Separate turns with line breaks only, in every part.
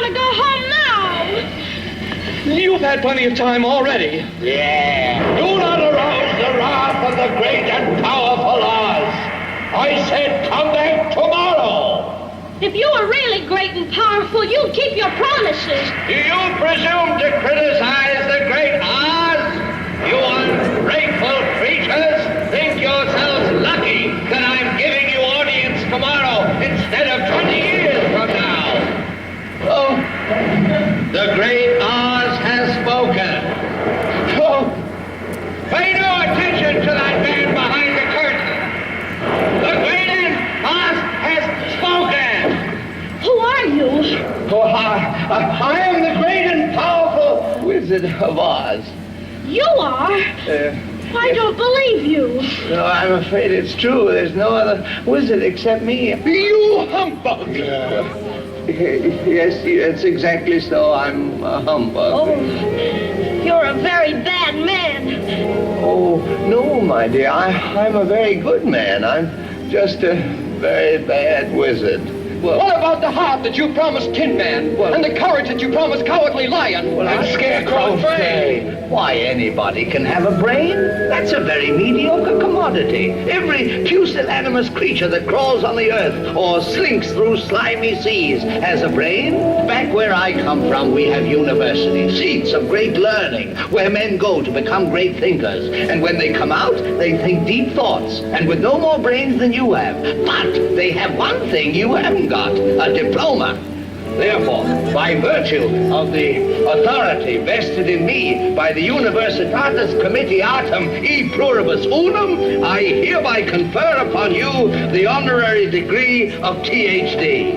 want to go home now.
You've had plenty of time already.
Yeah. Do not arouse the wrath of the great and powerful Oz. I said come back tomorrow.
If you were really great and powerful, you'd keep your promises.
Do you presume to criticize the great Oz? You ungrateful creatures think yourselves lucky that I'm giving you audience tomorrow instead of 20 years from now. Oh, the great Oz has spoken. Oh, pay no attention to that man behind the curtain. The great Oz has spoken.
Who are you?
Oh, I am the great and powerful Wizard of Oz.
You are? I don't believe you.
No, I'm afraid it's true. There's no other wizard except me. You humbug! Yes, it's exactly so. I'm a humbug.
Oh, you're a very bad man.
Oh, no, my dear. I'm a very good man. I'm just a very bad wizard.
Well, what about the heart that you promised Tin Man? And the courage that you promised Cowardly Lion?
And Scarecrow Fay. Why, anybody can have a brain. That's a very mediocre commodity. Every pusillanimous creature that crawls on the earth or slinks through slimy seas has a brain. Back where I come from, we have universities, seats of great learning, where men go to become great thinkers. And when they come out, they think deep thoughts, and with no more brains than you have. But they have one thing you haven't got, a diploma. Therefore, by virtue of the authority vested in me by the Universitatis Comitiatum e Pluribus Unum, I hereby confer upon you the honorary degree of Ph.D.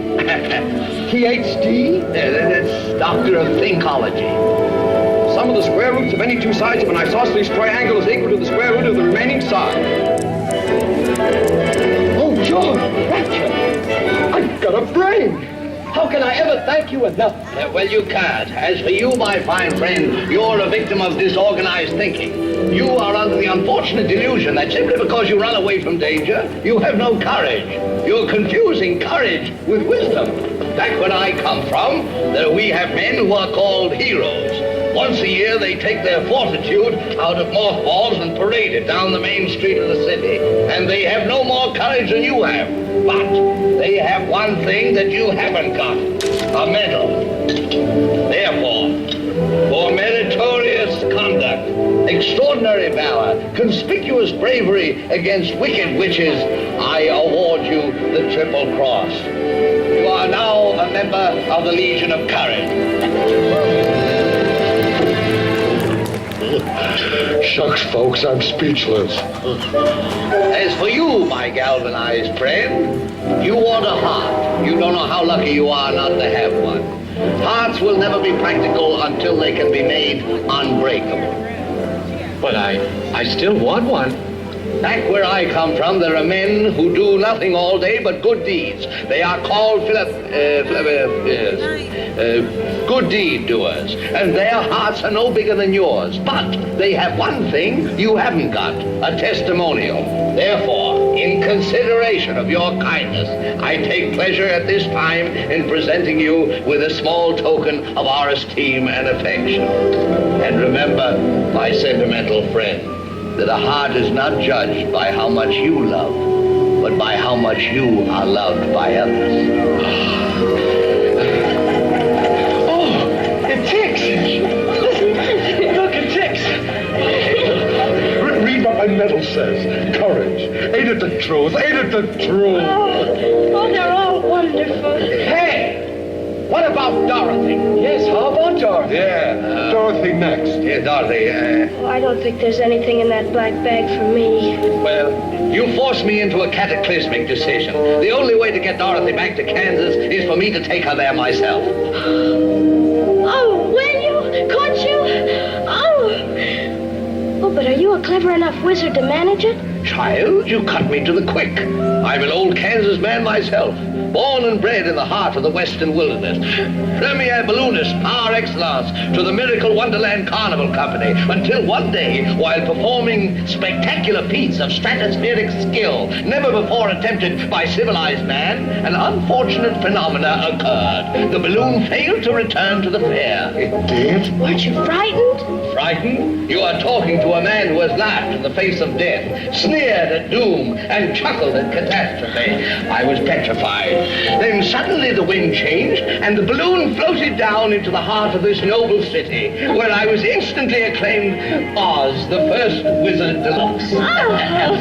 Ph.D.?
That's Doctor of Thinkology.
Sum of the square roots of any two sides of an isosceles triangle is equal to the square root of the remaining side. Oh, George, I've got a brain. How can I ever thank you enough?
Well, you can't. As for you, my fine friend, you're a victim of disorganized thinking. You are under the unfortunate delusion that simply because you run away from danger, you have no courage. You're confusing courage with wisdom. Back when I come from, we have men who are called heroes. Once a year, they take their fortitude out of mothballs and parade it down the main street of the city. And they have no more courage than you have. But they have one thing that you haven't got, a medal. Therefore, for meritorious conduct, extraordinary valor, conspicuous bravery against wicked witches, I award you the Triple Cross. You are now a member of the Legion of Courage.
Shucks, folks, I'm speechless.
As for you, my galvanized friend, you want a heart. You don't know how lucky you are not to have one. Hearts will never be practical until they can be made unbreakable.
But I still want one.
Back where I come from, there are men who do nothing all day but good deeds. They are called good deed doers, and their hearts are no bigger than yours. But they have one thing you haven't got, a testimonial. Therefore, in consideration of your kindness, I take pleasure at this time in presenting you with a small token of our esteem and affection. And remember, my sentimental friend, that a heart is not judged by how much you love, but by how much you are loved by others.
Oh, it ticks! Look, it ticks!
Read what my medal says. Courage. Ain't it the truth? Ain't it the truth?
Oh, they're all wonderful.
Hey! What about Dorothy?
Yes, how about Dorothy?
Yeah, Dorothy next.
Yeah, Dorothy,
Oh, I don't think there's anything in that black bag for me.
well, you forced me into a cataclysmic decision. The only way to get Dorothy back to Kansas is for me to take her there myself.
Oh, will you? Could you? Oh. Oh, but are you a clever enough wizard to manage it?
child, you cut me to the quick. I'm an old Kansas man myself, born and bred in the heart of the western wilderness. Premier balloonist par excellence to the Miracle Wonderland Carnival Company, until one day, while performing spectacular feats of stratospheric skill, never before attempted by civilized man, an unfortunate phenomena occurred. The balloon failed to return to the fair.
It did?
Weren't you frightened?
Frightened? You are talking to a man who has laughed in the face of death, sneered at doom, and chuckled at catastrophe. I was petrified. Then suddenly the wind changed, and the balloon floated down into the heart of this noble city, where I was instantly acclaimed Oz, the first wizard deluxe.
Oh.